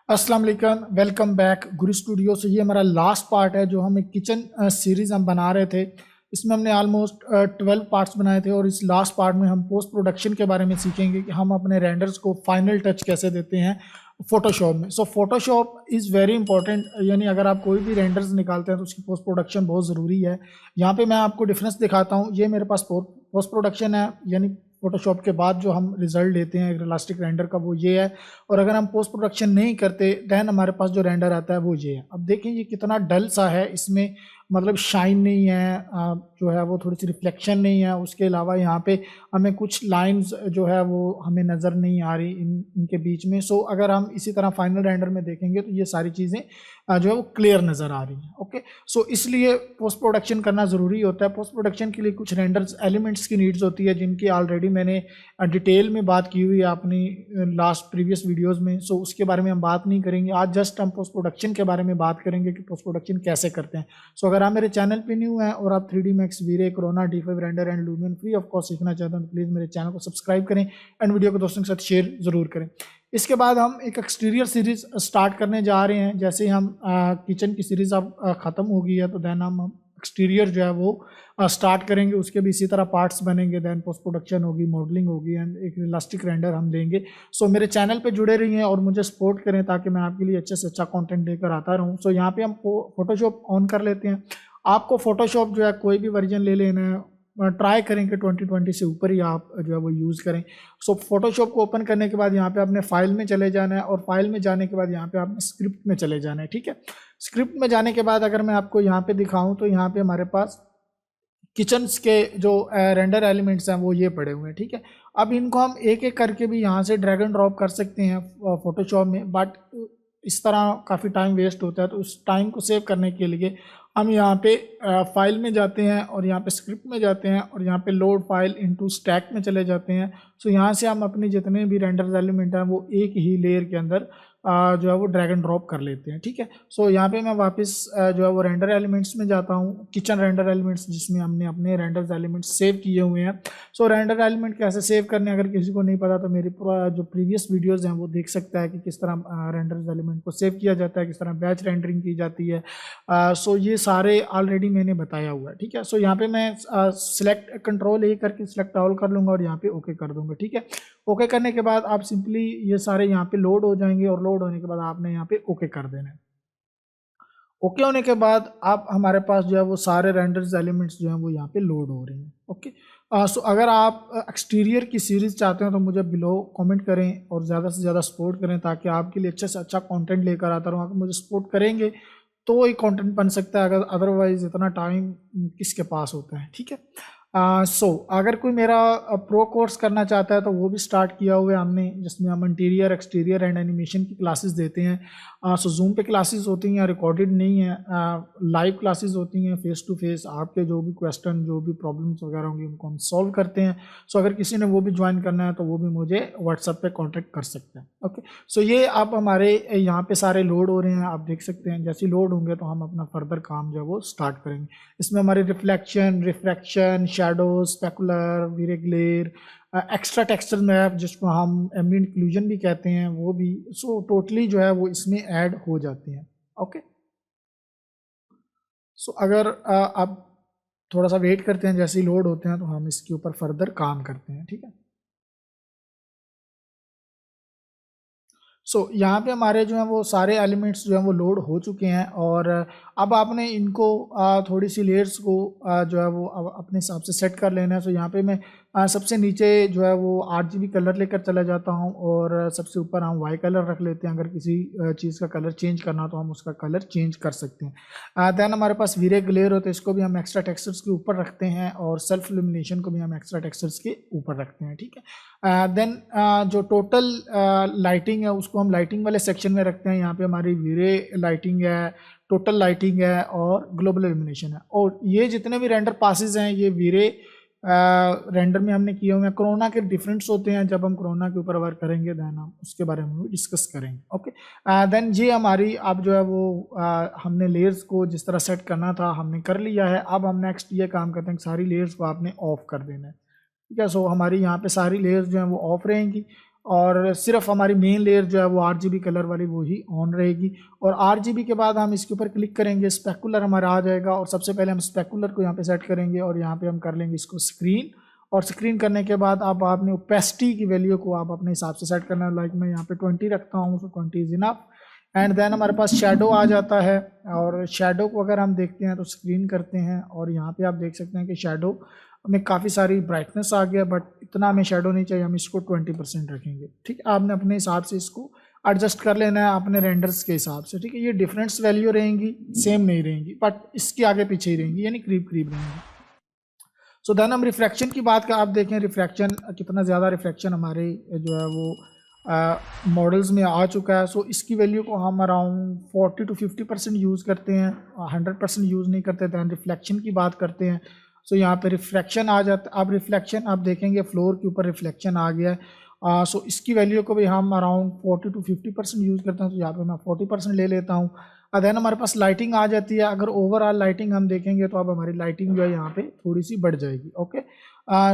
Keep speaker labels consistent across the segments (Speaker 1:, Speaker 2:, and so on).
Speaker 1: अस्सलाम वालेकुम, welcome back गुरु studio. से ये हमारा लास्ट पार्ट है जो हम एक किचन सीरीज़ हम बना रहे थे। इसमें हमने ऑलमोस्ट 12 पार्ट्स बनाए थे और इस लास्ट पार्ट में हम पोस्ट प्रोडक्शन के बारे में सीखेंगे कि हम अपने रेंडर्स को फाइनल टच कैसे देते हैं फोटोशॉप में। सो फोटोशॉप इज़ वेरी इंपॉर्टेंट, यानी अगर आप कोई भी रेंडर्स निकालते हैं तो उसकी पोस्ट प्रोडक्शन बहुत ज़रूरी है। यहाँ पे मैं आपको डिफरेंस दिखाता हूँ। ये मेरे पास पोस्ट प्रोडक्शन है, यानी फोटोशॉप के बाद जो हम रिजल्ट लेते हैं रियलिस्टिक रेंडर का, वो ये है। और अगर हम पोस्ट प्रोडक्शन नहीं करते दैन हमारे पास जो रेंडर आता है वो ये है। अब देखें ये कितना डल सा है, इसमें मतलब शाइन नहीं है, जो है वो थोड़ी सी रिफ्लेक्शन नहीं है। उसके अलावा यहाँ पे हमें कुछ लाइंस जो है वो हमें नज़र नहीं आ रही इनके बीच में। सो अगर हम इसी तरह फाइनल रेंडर में देखेंगे तो ये सारी चीज़ें जो है वो क्लियर नज़र आ रही हैं। ओके, सो इसलिए पोस्ट प्रोडक्शन करना ज़रूरी होता है। पोस्ट प्रोडक्शन के लिए कुछ रेंडर्स एलिमेंट्स की नीड्स होती है जिनकी ऑलरेडी मैंने डिटेल में बात की हुई है अपनी लास्ट प्रीवियस वीडियोस में। सो उसके बारे में हम बात नहीं करेंगे। आज जस्ट हम पोस्ट प्रोडक्शन के बारे में बात करेंगे कि पोस्ट प्रोडक्शन कैसे करते हैं। सो अगर आप मेरे चैनल पे न्यू हैं और आप 3D Max, V-Ray, Corona, D5 render and Lumion free of cost सीखना चाहते हैं तो प्लीज़ मेरे चैनल को सब्सक्राइब करें एंड वीडियो को दोस्तों के साथ शेयर ज़रूर करें। इसके बाद हम एक एक्सटीरियर सीरीज़ स्टार्ट करने जा रहे हैं। जैसे ही हम किचन की सीरीज़ अब ख़त्म हो गई है तो दैन हम एक्सटीरियर जो है वो स्टार्ट करेंगे। उसके भी इसी तरह पार्ट्स बनेंगे, दैन पोस्ट प्रोडक्शन होगी, मॉडलिंग होगी एंड एक रियलिस्टिक रेंडर हम लेंगे। सो मेरे चैनल पे जुड़े रहिए और मुझे सपोर्ट करें ताकि मैं आपके लिए अच्छे से अच्छा कंटेंट लेकर आता रहूं। सो यहाँ पे हम फोटोशॉप ऑन कर लेते हैं। आपको फोटोशॉप जो है कोई भी वर्जन ले लेना है, ट्राई करें कि 2020 से ऊपर ही आप जो है वो यूज़ करें। सो फोटोशॉप को ओपन करने के बाद यहाँ पे आपने फाइल में चले जाना है और फाइल में जाने के बाद यहाँ पे आपने स्क्रिप्ट में चले जाना है। ठीक है, स्क्रिप्ट में जाने के बाद अगर मैं आपको यहाँ पे दिखाऊं तो यहाँ पे हमारे पास किचन्स के जो रेंडर एलिमेंट्स हैं वो ये पड़े हुए हैं। ठीक है, अब इनको हम एक एक करके भी यहाँ से ड्रैग एंड ड्रॉप कर सकते हैं फोटोशॉप में, बट इस तरह काफ़ी टाइम वेस्ट होता है। तो उस टाइम को सेव करने के लिए हम यहाँ पे फाइल में जाते हैं और यहाँ पे स्क्रिप्ट में जाते हैं और यहाँ पे लोड फाइल इनटू स्टैक में चले जाते हैं। सो यहाँ से हम अपने जितने भी रेंडर एलिमेंट हैं वो एक ही लेयर के अंदर जो है वो ड्रैग एंड ड्रॉप कर लेते हैं। ठीक है, सो यहाँ पे मैं वापस जो है वो रेंडर एलिमेंट्स में जाता हूँ, किचन रेंडर एलिमेंट्स जिसमें हमने अपने रेंडर एलिमेंट्स सेव किए हुए हैं। सो रेंडर एलिमेंट कैसे सेव करने, अगर किसी को नहीं पता तो मेरी जो प्रीवियस वीडियोज़ हैं वो देख सकता है कि किस तरह रेंडर एलिमेंट को सेव किया जाता है, किस तरह बैच रेंडरिंग की जाती है। सो ये सारे ऑलरेडी मैंने बताया हुआ है। ठीक है, सो यहाँ पे मैं सिलेक्ट कंट्रोल ए करके सिलेक्ट ऑल कर लूँगा और यहाँ पे ओके कर दूँगा। ठीक है, ओके करने के बाद आप सिंपली ये सारे यहाँ पे लोड हो जाएंगे और लोड होने के बाद आपने यहाँ पे ओके कर देना है। ओके होने के बाद आप हमारे पास जो है वो सारे रेंडर्स एलिमेंट्स जो हैं वो यहाँ पे लोड हो रहे हैं। ओके, सो अगर आप एक्सटीरियर की सीरीज़ चाहते हैं तो मुझे बिलो कमेंट करें और ज़्यादा से ज़्यादा सपोर्ट करें ताकि आपके लिए अच्छे से अच्छा कंटेंट लेकर आता रहूँ। अगर मुझे सपोर्ट करेंगे तो ही कंटेंट बन सकता है, अगर अदरवाइज इतना टाइम किसके पास होता है। ठीक है, सो अगर कोई मेरा प्रो कोर्स करना चाहता है तो वो भी स्टार्ट किया हुआ है हमने, जिसमें हम इंटीरियर, एक्सटीरियर एंड एनिमेशन की क्लासेस देते हैं। सो जूम पे क्लासेस होती हैं, रिकॉर्डेड नहीं है, लाइव क्लासेस होती हैं फेस टू फेस। आपके जो भी क्वेश्चन, जो भी प्रॉब्लम्स वगैरह होंगी उनको हम सॉल्व करते हैं। सो अगर किसी ने वो भी ज्वाइन करना है तो वो भी मुझे व्हाट्सएप पे कांटेक्ट कर सकते हैं। ओके, सो ये आप हमारे यहाँ पे सारे लोड हो रहे हैं, आप देख सकते हैं। जैसे लोड होंगे तो हम अपना फर्दर काम जो है वो स्टार्ट करेंगे। इसमें हमारे reflection, refraction, shadow, specular, V-Ray glare, extra texture map जिसको हम एम्बिएंट इक्लूजन भी कहते हैं वो भी, सो टोटली जो है वो इसमें ऐड हो जाते हैं। ओके, सो अगर आप थोड़ा सा वेट करते हैं, जैसे ही लोड होते हैं तो हम इसके ऊपर फर्दर काम करते हैं। ठीक है, सो यहाँ पे हमारे जो हैं वो सारे एलिमेंट्स जो हैं वो लोड हो चुके हैं और अब आपने इनको थोड़ी सी लेयर्स को जो है वो अपने हिसाब से सेट कर लेना है। सो यहाँ पे मैं सबसे नीचे जो है वो RGB कलर लेकर चला जाता हूँ और सबसे ऊपर हम वाई कलर रख लेते हैं। अगर किसी चीज़ का कलर चेंज करना हो तो हम उसका कलर चेंज कर सकते हैं। दैन हमारे पास वीरे ग्लेयर होते हैं, इसको भी हम एक्स्ट्रा टेक्सचर्स के ऊपर रखते हैं और सेल्फ इल्यूमिनेशन को भी हम एक्स्ट्रा टेक्सचर्स के ऊपर रखते हैं। ठीक है, देन जो टोटल लाइटिंग है उसको हम लाइटिंग वाले सेक्शन में रखते हैं। यहाँ पे हमारी वीरे लाइटिंग है, टोटल लाइटिंग है और ग्लोबल इल्यूमिनेशन है। और ये जितने भी रेंडर पासेस हैं ये वीरे रेंडर में हमने किए हुए हैं। कोरोना के डिफरेंस होते हैं, जब हम कोरोना के ऊपर वर्क करेंगे दैन हम उसके बारे में भी डिस्कस करेंगे। ओके, देन ये हमारी अब जो है वो हमने लेयर्स को जिस तरह सेट करना था हमने कर लिया है। अब हम नेक्स्ट ये काम करते हैं कि सारी लेयर्स को आपने ऑफ कर देना है। ठीक है, सो हमारी यहाँ पे सारी लेयर्स जो हैं वो ऑफ रहेंगी और सिर्फ हमारी मेन लेयर जो है वो RGB कलर वाली वो ही ऑन रहेगी। और RGB के बाद हम इसके ऊपर क्लिक करेंगे, स्पेकुलर हमारा आ जाएगा और सबसे पहले हम स्पेकुलर को यहाँ पे सेट करेंगे और यहाँ पे हम कर लेंगे इसको स्क्रीन। और स्क्रीन करने के बाद अब आपने ओपेसिटी की वैल्यू को आप अपने हिसाब से सेट करना है। लाइक मैं यहाँ पे 20 रखता हूँ, सो 20 इज इनफ। एंड देन हमारे पास शेडो आ जाता है और शेडो को अगर हम देखते हैं तो स्क्रीन करते हैं और यहाँ पे आप देख सकते हैं कि शेडो में काफ़ी सारी ब्राइटनेस आ गया, बट इतना हमें शेडो नहीं चाहिए, हम इसको 20% रखेंगे। ठीक है, आपने अपने हिसाब से इसको एडजस्ट कर लेना है अपने रेंडर्स के हिसाब से। ठीक है, ये डिफरेंस वैल्यू रहेंगी, सेम नहीं रहेंगी, बट इसके आगे पीछे ही रहेंगी, यानी करीब करीब रहेंगी। सो देन हम रिफ्रैक्शन की बात का आप देखें, रिफ्रैक्शन कितना ज़्यादा रिफ्रैक्शन हमारे जो है वो मॉडल्स में आ चुका है। सो इसकी वैल्यू को हम अराउंड 40 to 50% यूज़ करते हैं, 100% यूज़ नहीं करते। दैन रिफ्लेक्शन की बात करते हैं। सो यहाँ पे रिफ्लेक्शन आ जाता है। अब रिफ्लेक्शन आप देखेंगे फ्लोर के ऊपर रिफ्लेक्शन आ गया है। सो इसकी वैल्यू को भी हम अराउंड 40 to 50% यूज़ करते हैं, तो यहाँ पे मैं 40% ले लेता हूँ। दैन हमारे पास लाइटिंग आ जाती है। अगर ओवरऑल लाइटिंग हम देखेंगे तो अब हमारी लाइटिंग जो है यहाँ पे थोड़ी सी बढ़ जाएगी। ओके,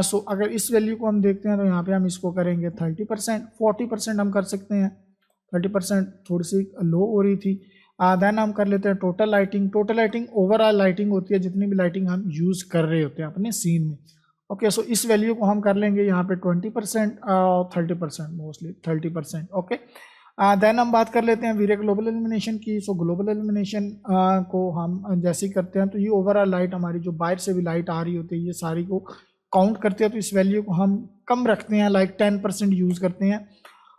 Speaker 1: सो अगर इस वैल्यू को हम देखते हैं तो यहाँ पे हम इसको करेंगे 30%, 40% हम कर सकते हैं। 30% थोड़ी सी लो हो रही थी। देन हम कर लेते हैं total lighting. Total lighting overall lighting होती है, जितनी भी लाइटिंग हम यूज़ कर रहे होते हैं अपने सीन में। ओके, सो इस वैल्यू को हम कर लेंगे यहाँ पे 20% और 30%, मोस्टली 30%। ओके, देन हम बात कर लेते हैं वीरे ग्लोबल एलिमिनेशन की। सो ग्लोबल एलिमिनेशन को हम जैसे ही करते हैं तो ये ओवरऑल लाइट हमारी जो बाहर से भी लाइट आ रही होती है ये सारी को काउंट करते हैं, तो इस वैल्यू को हम कम रखते हैं, लाइक 10% यूज़ करते हैं।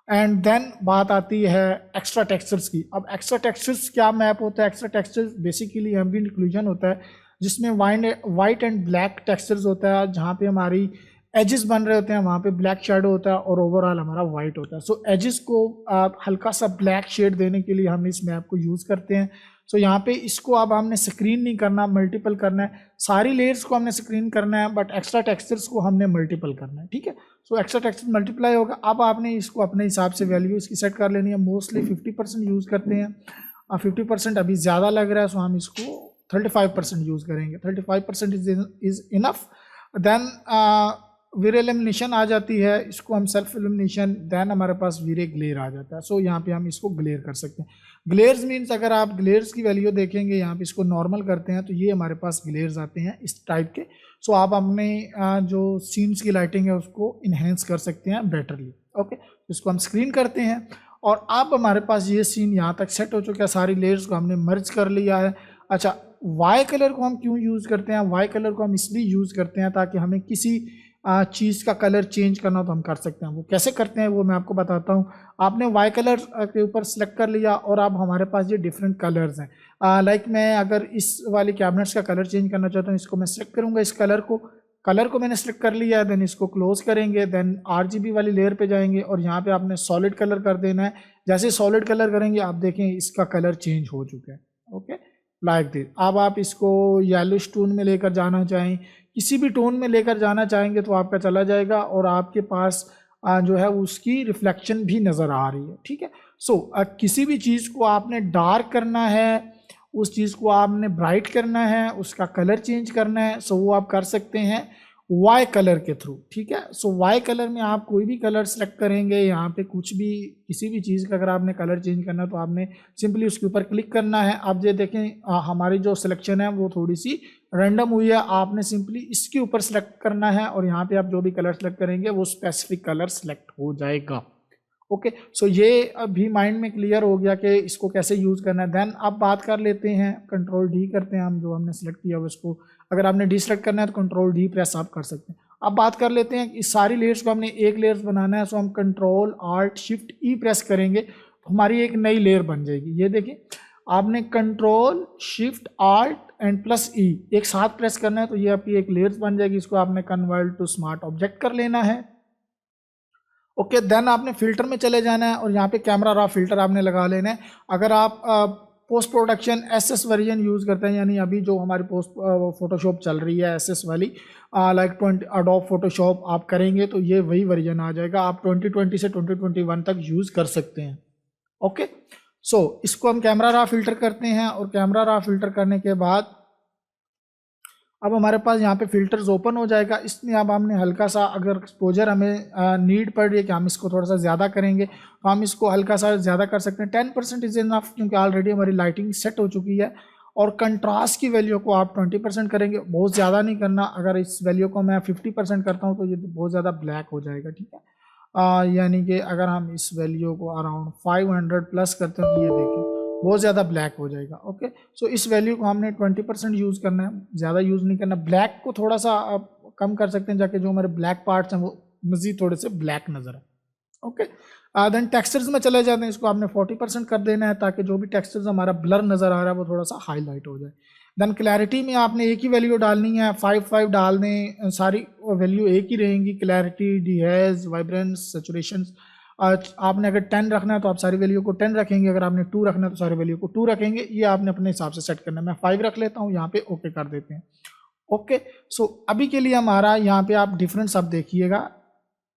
Speaker 1: एंड देन बात आती है एक्स्ट्रा टेक्सचर्स की। अब एक्स्ट्रा टेक्सचर्स क्या मैप होता है? Extra textures basically ambient inclusion होता है, जिसमें वाइट एंड ब्लैक टेक्सचर्स होता है। जहाँ पे हमारी एजेस बन रहे होते हैं वहाँ पे ब्लैक शेडो होता है और ओवरऑल हमारा वाइट होता है। सो एजेस को हल्का सा ब्लैक शेड देने के लिए हम इस मैप को यूज़ करते हैं। सो यहाँ पे इसको अब हमने स्क्रीन नहीं करना, मल्टीपल करना है। सारी लेयर्स को हमने स्क्रीन करना है, बट एक्स्ट्रा टेक्सचर्स को हमने मल्टीपल करना है। ठीक है, सो एक्स्ट्रा टेक्सचर मल्टीप्लाई होगा। अब आपने इसको अपने हिसाब से वैल्यू इसकी सेट कर लेनी है। मोस्टली 50% यूज़ करते हैं, 50% अभी ज़्यादा लग रहा है, सो हम इसको 35% यूज़ करेंगे। 35% is enough. Then Veere elimination आ जाती है, इसको हम सेल्फ एलिमिनेशन। देन हमारे पास वीरे ग्लेयर आ जाता है। सो यहाँ पे हम इसको ग्लेयर कर सकते हैं। ग्लेयर्स मीन्स अगर आप ग्लेयर्स की वैल्यू देखेंगे, यहाँ पे इसको नॉर्मल करते हैं तो ये हमारे पास ग्लेयर्स आते हैं इस टाइप के। सो आप अपने जो सीन्स की लाइटिंग है उसको इन्हेंस कर सकते हैं बेटरली। ओके, इसको हम स्क्रीन करते हैं और अब हमारे पास ये सीन यहाँ तक सेट हो चुका है। सारी लेयर्स को हमने मर्ज कर लिया है। अच्छा, वाई कलर को हम क्यों यूज़ करते हैं? वाई कलर को हम इसलिए यूज़ करते हैं ताकि हमें किसी चीज़ का कलर चेंज करना तो हम कर सकते हैं। वो कैसे करते हैं वो मैं आपको बताता हूँ। आपने वाई कलर के ऊपर सेलेक्ट कर लिया और अब हमारे पास ये डिफरेंट कलर्स हैं। लाइक मैं अगर इस वाली कैबिनेट्स का कलर चेंज करना चाहता हूँ, इसको मैं सेलेक्ट करूँगा, इस कलर को मैंने सेलेक्ट कर लिया है। देन इसको क्लोज करेंगे, देन RGB वाली लेयर पे जाएंगे और यहाँ पे आपने सॉलिड कलर कर देना है। जैसे सॉलिड कलर करेंगे आप देखें इसका कलर चेंज हो चुका है। Okay, like this. अब आप इसको येलोइश टोन में लेकर जाना चाहें, किसी भी टोन में लेकर जाना चाहेंगे तो आपका चला जाएगा और आपके पास जो है उसकी रिफ्लेक्शन भी नज़र आ रही है। ठीक है, सो किसी भी चीज़ को आपने डार्क करना है, उस चीज़ को आपने ब्राइट करना है, उसका कलर चेंज करना है, सो वो आप कर सकते हैं वाई कलर के थ्रू। ठीक है, सो वाई कलर में आप कोई भी कलर सेलेक्ट करेंगे, यहाँ पे कुछ भी किसी भी चीज़ का अगर आपने कलर चेंज करना है तो आपने सिंपली उसके ऊपर क्लिक करना है। आप ये देखें हमारी जो सिलेक्शन है वो थोड़ी सी रैंडम हुई है। आपने सिंपली इसके ऊपर सेलेक्ट करना है और यहाँ पे आप जो भी कलर सेलेक्ट करेंगे वो स्पेसिफिक कलर सेलेक्ट हो जाएगा। ओके, सो ये अभी माइंड में क्लियर हो गया कि इसको कैसे यूज़ करना है। देन अब बात कर लेते हैं, कंट्रोल डी करते हैं हम, जो हमने सेलेक्ट किया हुआ उसको अगर आपने डी सेलेक्ट करना है तो कंट्रोल डी प्रेस आप कर सकते हैं। अब बात कर लेते हैं इस सारी लेयर्स को हमने एक लेयर्स बनाना है, सो हम कंट्रोल आल्ट शिफ्ट ई प्रेस करेंगे तो हमारी एक नई लेयर बन जाएगी। ये देखिए, आपने control shift alt and plus E एक साथ प्रेस करना है तो ये आपकी एक लेयर्स बन जाएगी। इसको आपने कन्वर्ट टू स्मार्ट ऑब्जेक्ट कर लेना है। ओके, देन आपने फिल्टर में चले जाना है और यहाँ पे कैमरा रॉ फिल्टर आपने लगा लेना है। अगर आप post production SS version use करते हैं, यानी अभी जो हमारी पोस्ट फोटोशॉप चल रही है SS वाली, लाइक अडोब फोटोशॉप आप करेंगे तो ये वही वर्जन आ जाएगा। आप 2020 से 2021 तक यूज़ कर सकते हैं। ओके, सो इसको हम कैमरा रॉ फिल्टर करते हैं और कैमरा रॉ फिल्टर करने के बाद अब हमारे पास यहाँ पे फिल्टर्स ओपन हो जाएगा। इसमें अब हमने हल्का सा, अगर एक्सपोजर हमें नीड पड़ रही है कि हम इसको थोड़ा सा ज़्यादा करेंगे तो हम इसको हल्का सा ज़्यादा कर सकते हैं। 10% इज़ इनफ, क्योंकि ऑलरेडी हमारी लाइटिंग सेट हो चुकी है। और कंट्रास्ट की वैल्यू को आप 20% करेंगे, बहुत ज़्यादा नहीं करना। अगर इस वैल्यू को मैं 50% करता हूँ तो ये बहुत ज़्यादा ब्लैक हो जाएगा, ठीक है। यानी कि अगर हम इस वैल्यू को अराउंड 500 प्लस करते हैं तो ये देखें बहुत ज़्यादा ब्लैक हो जाएगा। ओके, सो इस वैल्यू को हमने 20% यूज़ करना है, ज़्यादा यूज़ नहीं करना। ब्लैक को थोड़ा सा आप कम कर सकते हैं, जाके जो हमारे ब्लैक पार्ट्स हैं वो मज़ीद थोड़े से ब्लैक नज़र है। ओके, देन टेक्सचर्स में चले जाते हैं। इसको आपने 40% कर देना है ताकि जो भी टेक्सचर्स हमारा ब्लर नज़र आ रहा है वो थोड़ा सा हाईलाइट हो जाए। देन क्लैरिटी में आपने एक ही वैल्यू डालनी है, 5 डाल दें, सारी वैल्यू एक ही रहेंगी। Clarity, dehaze, vibrance, saturation. आपने अगर 10 रखना है तो आप सारी वैल्यू को 10 रखेंगे, अगर आपने 2 रखना है तो सारी वैल्यू को 2 रखेंगे। ये आपने अपने हिसाब से सेट करना है। मैं 5 रख लेता हूँ, यहाँ पे ओके कर देते हैं। ओके, सो अभी के लिए हमारा यहाँ पे आप डिफरेंस अब देखिएगा,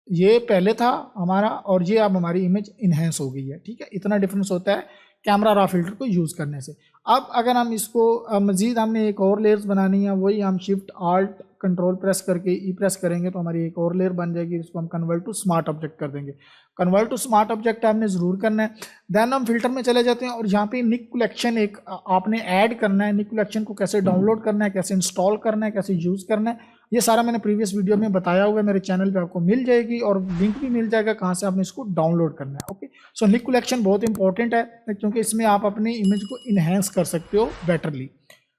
Speaker 1: ये पहले था हमारा और ये अब हमारी इमेज इन्हेंस हो गई है, ठीक है। इतना डिफरेंस होता है कैमरा रॉ फिल्टर को यूज़ करने से। अब अगर हम इसको मज़ीद हमने एक और लेयर्स बनानी है, वही हम शिफ्ट आल्ट कंट्रोल प्रेस करके ई प्रेस करेंगे तो हमारी एक और लेयर बन जाएगी। इसको हम कन्वर्ट टू स्मार्ट ऑब्जेक्ट कर देंगे। कन्वर्ट टू स्मार्ट ऑब्जेक्ट आपने ज़रूर करना है। देन हम फिल्टर में चले जाते हैं और यहाँ पे निक कलेक्शन एक आपने ऐड करना है। निक कलेक्शन को कैसे डाउनलोड करना है, कैसे इंस्टॉल करना है, कैसे यूज़ करना है, ये सारा मैंने प्रीवियस वीडियो में बताया हुआ है। मेरे चैनल पे आपको मिल जाएगी और लिंक भी मिल जाएगा कहाँ से आपने इसको डाउनलोड करना है। ओके, सो निक कलेक्शन बहुत इंपॉर्टेंट है क्योंकि इसमें आप अपनी इमेज को इन्हेंस कर सकते हो बेटरली।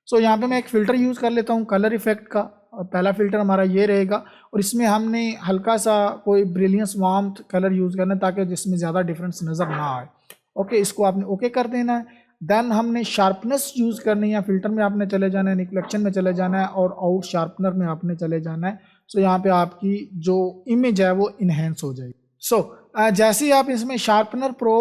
Speaker 1: सो यहाँ पे मैं एक फ़िल्टर यूज़ कर लेता हूँ कलर इफेक्ट का। पहला फ़िल्टर हमारा ये रहेगा और इसमें हमने हल्का सा कोई ब्रिलियंस वार्मथ कलर यूज़ करना है ताकि जिसमें ज़्यादा डिफरेंस नज़र ना आए। ओके, इसको आपने ओके कर देना है। देन हमने शार्पनेस यूज़ करनी है। फिल्टर में आपने चले जाना है, निकलेक्शन में चले जाना है और आउट शार्पनर में आपने चले जाना है। सो यहाँ पे आपकी जो इमेज है वो इन्हेंस हो जाएगी। जैसे ही आप इसमें शार्पनर प्रो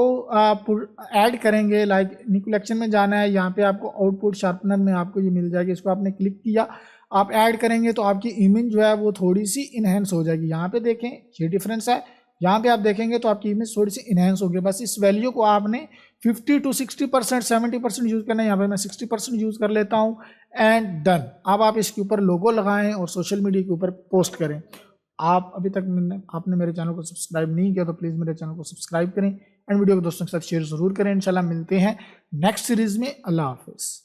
Speaker 1: ऐड करेंगे, लाइक निकलेक्शन में जाना है, यहाँ पे आपको आउटपुट शार्पनर में आपको ये मिल जाएगी। इसको आपने क्लिक किया, आप ऐड करेंगे तो आपकी इमेज जो है वो थोड़ी सी इन्हेंस हो जाएगी। यहाँ पे देखें ये डिफरेंस है, यहाँ पे आप देखेंगे तो आपकी इमेज थोड़ी सी इन्हेंस होगी। बस इस वैल्यू को आपने 50 to 60%, 70% यूज़ करना है। यहाँ पे मैं 60% यूज़ कर लेता हूँ एंड डन। अब आप इसके ऊपर लोगो लगाएं और सोशल मीडिया के ऊपर पोस्ट करें। आप अभी तक आपने मेरे चैनल को सब्सक्राइब नहीं किया तो प्लीज़ मेरे चैनल को सब्सक्राइब करें एंड वीडियो को दोस्तों के साथ शेयर ज़रूर करें। इंशाल्लाह मिलते हैं नेक्स्ट सीरीज़ में। अल्लाह हाफिज़।